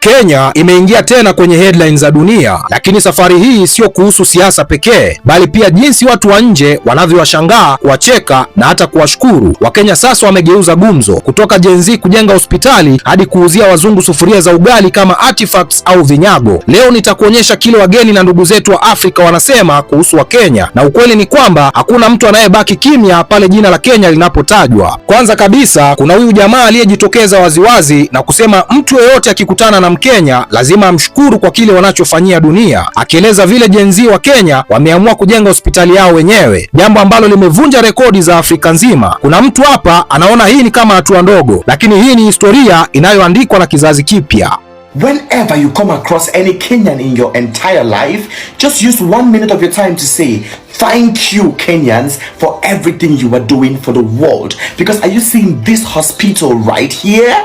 Kenya imeingia tena kwenye headlines za dunia, lakini safari hii sio kuhusu siasa pekee, bali pia jinsi watu wa nje wanavyowashangaa, kuwacheka na hata kuwashukuru. Wakenya sasa wamegeuza gumzo, kutoka Gen Z kujenga hospitali hadi kuuzia wazungu sufuria za ugali kama artifacts au vinyago. Leo nitakuonyesha kile wageni na ndugu zetu wa Afrika wanasema kuhusu Wakenya, na ukweli ni kwamba hakuna mtu anayebaki kimya pale jina la Kenya linapotajwa. Kwanza kabisa, kuna huyu jamaa aliyejitokeza waziwazi na kusema mtu yeyote akikutana na Mkenya lazima amshukuru kwa kile wanachofanyia dunia, akieleza vile Gen Z wa Kenya wameamua kujenga hospitali yao wenyewe, jambo ambalo limevunja rekodi za Afrika nzima. Kuna mtu hapa anaona hii ni kama hatua ndogo, lakini hii ni historia inayoandikwa na kizazi kipya. Whenever you come across any Kenyan in your entire life, just use 1 minute of your time to say, thank you Kenyans for everything you are doing for the world. Because are you seeing this hospital right here?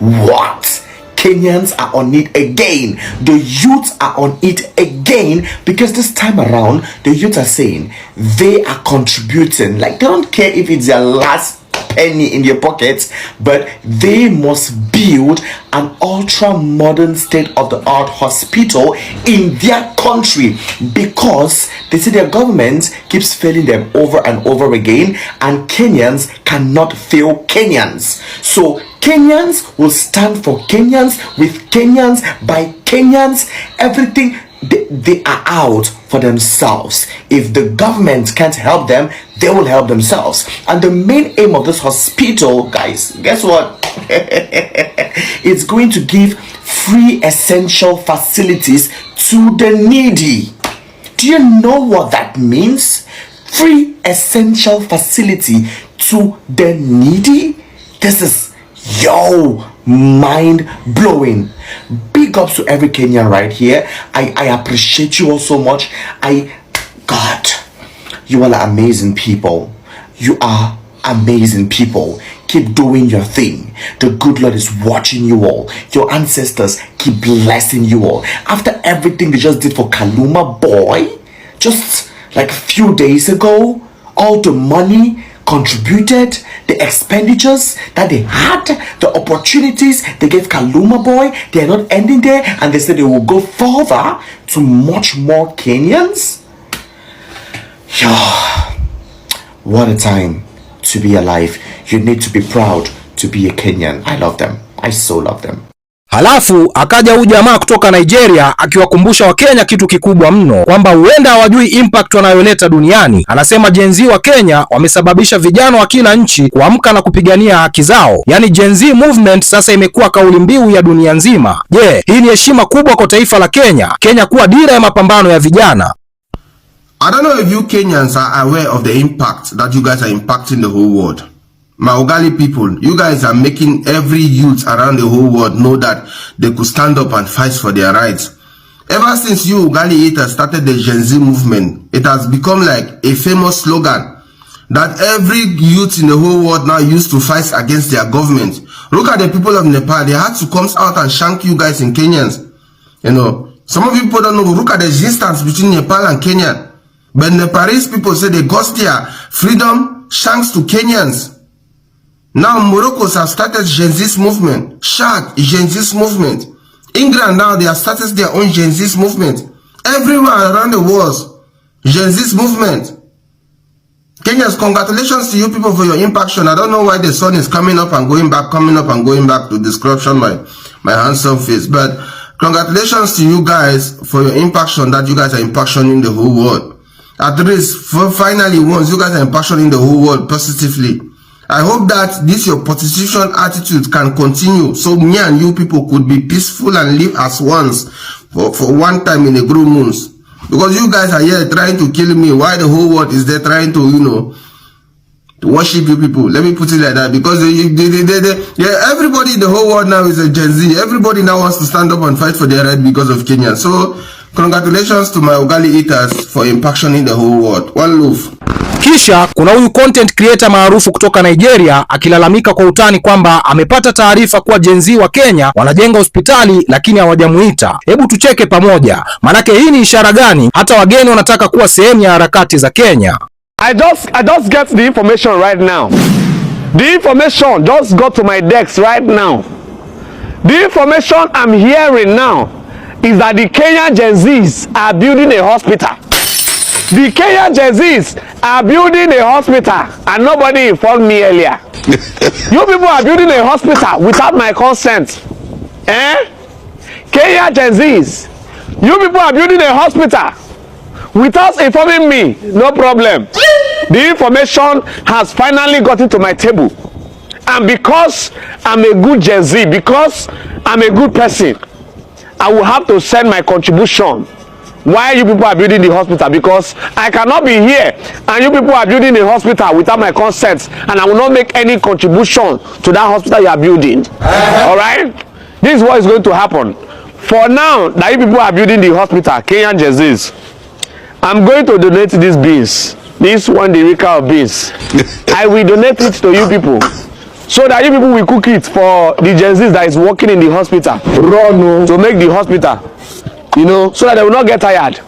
What? Kenyans are on it again. The youths are on it again, because this time around the youths are saying they are contributing. Like, they don't care if it's their last penny in your pockets, but they must build an ultra modern state-of-the-art hospital in their country, because they say their government keeps failing them over and over again, and Kenyans cannot fail Kenyans. So Kenyans will stand for Kenyans, with Kenyans, by Kenyans. Everything, they are out for themselves. If the government can't help them, they will help themselves. And the main aim of this hospital, guys, guess what? It's going to give free essential facilities to the needy. Do you know what that means? Free essential facility to the needy? This is, mind blowing. Big ups to every Kenyan right here. I appreciate you all so much. God, you all are amazing people. You are amazing people. Keep doing your thing. The good Lord is watching you all. Your ancestors keep blessing you all. After everything they just did for Kaluma Boy, just like a few days ago, all the money contributed, the expenditures that they had, the opportunities they gave Kaluma Boy, they are not ending there, and they said they will go further to much more Kenyans. What a time to be alive. You need to be proud to be a Kenyan. I love them. I so love them. Halafu akaja huyu jamaa kutoka Nigeria akiwakumbusha Wakenya kitu kikubwa mno, kwamba huenda hawajui impact wanayoleta duniani. Anasema Gen Z wa Kenya wamesababisha vijana wa kila nchi kuamka na kupigania haki zao. Yaani Gen Z movement sasa imekuwa kauli mbiu ya dunia nzima. Hii ni heshima kubwa kwa taifa la Kenya, Kenya kuwa dira ya mapambano ya vijana. I don't know if you Kenyans are aware of the impact that you guys are impacting the whole world. My Ugali people, you guys are making every youth around the whole world know that they could stand up and fight for their rights. Ever since you Ugali eaters started the Gen Z movement, it has become like a famous slogan that every youth in the whole world now used to fight against their government. Look at the people of Nepal. They had to come out and shank you guys in Kenyans. You know, some of you people don't know. Look at the distance between Nepal and Kenya. But Nepalese people say they got their freedom shanks to Kenyans. Now Moroccans have started Gen Z movement. Chad, Gen Z movement. England now, they have started their own Gen Z movement. Everywhere around the world, Gen Z movement. Kenyans, congratulations to you people for your impaction. I don't know why the sun is coming up and going back, to description my handsome face. But congratulations to you guys for your impaction, that you guys are impactioning the whole world. At least, finally, once you guys are impactioning the whole world positively. I hope that this your participation attitude can continue, so me and you people could be peaceful and live as ones for one time in a group moons. Because you guys are here trying to kill me, while the whole world is there trying to, to worship you people. Let me put it like that. Because everybody in the whole world now is a Gen Z. Everybody now wants to stand up and fight for their right because of Kenya. So congratulations to my Ugali eaters for impactioning the whole world. One love. Kisha kuna huyu content creator maarufu kutoka Nigeria akilalamika kwa utani kwamba amepata taarifa kuwa Gen Z wa Kenya wanajenga hospitali lakini hawajamuita. Hebu tucheke pamoja. Manake hii ni ishara gani hata wageni wanataka kuwa sehemu ya harakati za Kenya? I just get the information right now. The information just got to my desk right now. The information I'm hearing now is that the Kenyan Gen Zs are building a hospital. The Kenyan Gen Zs are building a hospital and nobody informed me earlier. You people are building a hospital without my consent. Kenyan Gen Zs, you people are building a hospital without informing me. No problem. The information has finally gotten to my table. And because I'm a good Gen Z, because I'm a good person, I will have to send my contribution. Why you people are building the hospital? Because I cannot be here and you people are building a hospital without my consent, and I will not make any contribution to that hospital you are building. All right? This is what is going to happen. For now, that you people are building the hospital, Kenyan Gen Zs, I'm going to donate these beans. This one, the Rika of beans. I will donate it to you people, so that you people will cook it for the Gen Zs that is working in the hospital. To make the hospital, you know, so that they will not get tired.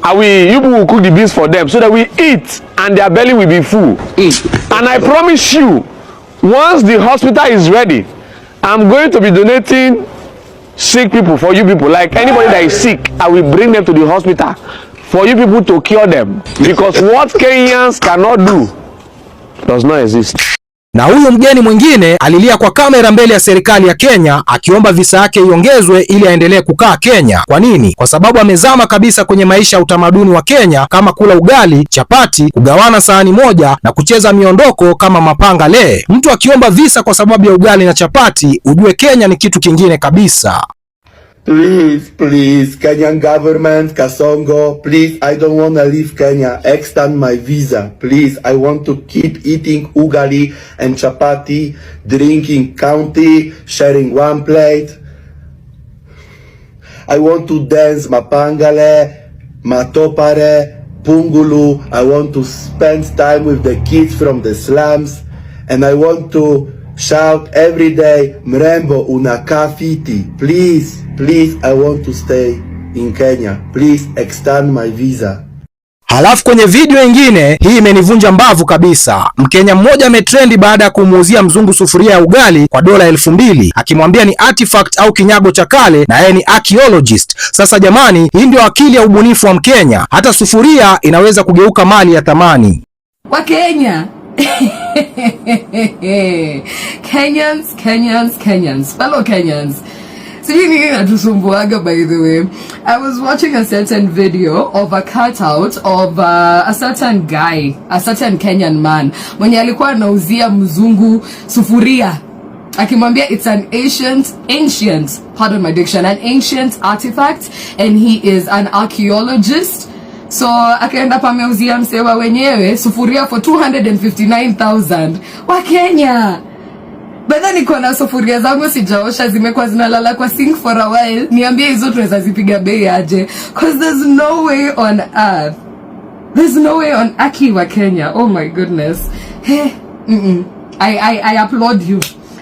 And you people will cook the beans for them, so that we eat and their belly will be full. And I promise you, once the hospital is ready, I'm going to be donating sick people for you people. Like anybody that is sick, I will bring them to the hospital for you people to cure them. Because what Kenyans cannot do does not exist. Na huyu mgeni mwingine alilia kwa kamera mbele ya serikali ya Kenya akiomba visa yake iongezwe ili aendelee kukaa Kenya. Kwa nini? Kwa sababu amezama kabisa kwenye maisha ya utamaduni wa Kenya, kama kula ugali, chapati, kugawana sahani moja na kucheza miondoko kama mapanga le. Mtu akiomba visa kwa sababu ya ugali na chapati, ujue Kenya ni kitu kingine kabisa. Please, Kenyan government, Kasongo, please, I don't want to leave Kenya. Extend my visa, please. I want to keep eating ugali and chapati, drinking county, sharing one plate. I want to dance mapangale, matopare, pungulu. I want to spend time with the kids from the slums, and I want to shout every day, Mrembo unakaa fiti. Please, I want to stay in Kenya. Please extend my visa. Halafu kwenye video nyingine, hii imenivunja mbavu kabisa. Mkenya mmoja ametrendi baada ya kumuuzia mzungu sufuria ya ugali kwa dola 2000, akimwambia ni artifact au kinyago cha kale na yeye ni archaeologist. Sasa jamani, hii ndio akili ya ubunifu wa Mkenya. Hata sufuria inaweza kugeuka mali ya thamani. Wa Kenya. Kenyans, fellow Kenyans. By the way, I was watching a certain video of a cutout of a certain guy, a certain Kenyan man, mwenye alikuwa anauzia mzungu sufuria, akimwambia it's an ancient, pardon my diction, an ancient artifact, and he is an archaeologist. So akaenda pameuzia msewa wenyewe sufuria for 259,000 wa Kenya. Bada niko na sufuria zangu sijaosha, zimekuwa zinalala kwa sink for a while. Niambie hizo tuweza zipiga bei aje? Cause there's no way on earth. There's no way on Aki wa Kenya. Oh my goodness. Hey, I applaud you.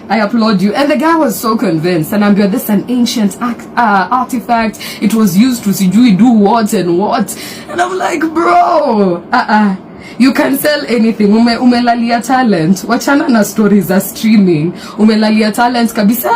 I applaud you. And the guy was so convinced. And I'm like, this is an ancient artifact. It was used to sijui do what and what. And I'm like, bro, you can sell anything. Umelalia talent. Wachana na stories za streaming. Umelalia talent kabisa.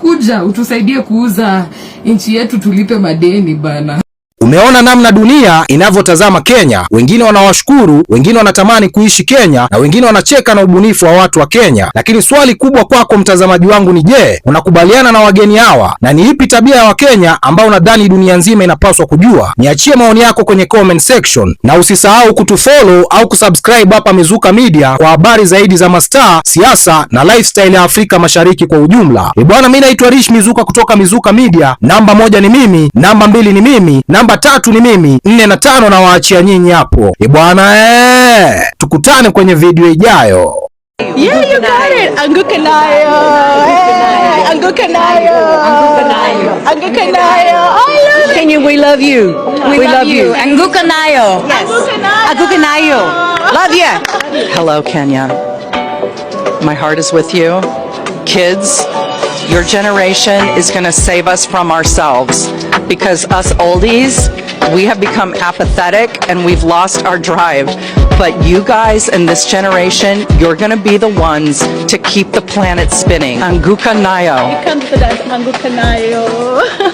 Kuja utusaidie kuuza nchi yetu, tulipe madeni bana. Umeona namna dunia inavyotazama Kenya. Wengine wanawashukuru, wengine wanatamani kuishi Kenya, na wengine wanacheka na ubunifu wa watu wa Kenya. Lakini swali kubwa kwako mtazamaji wangu ni je, unakubaliana na wageni hawa? Na ni ipi tabia ya Wakenya ambao unadhani dunia nzima inapaswa kujua? Niachie maoni yako kwenye comment section, na usisahau kutufollow au kusubscribe hapa Mizuka Media kwa habari zaidi za mastaa, siasa na lifestyle ya Afrika Mashariki kwa ujumla. Bwana, mimi naitwa Rish Mizuka kutoka Mizuka Media. Namba 1 ni mimi, namba 2 ni mimi, namba 3 ni mimi, 4 na 5 na waachia nyinyi hapo. Bwana, tukutane kwenye video ijayo. Yeah, you got it. Angukanayo. Angukanayo. Angukanayo. Kenya, we love you. We love you. Angukanayo. Yes. Angukanayo. Love you. Hello, Kenya. My heart is with you. Kids, your generation is going to save us from ourselves, because us oldies We have become apathetic and we've lost our drive. But you guys in this generation, you're going to be the ones to keep the planet spinning. Anguka Nayo. Come to dance Anguka Nayo.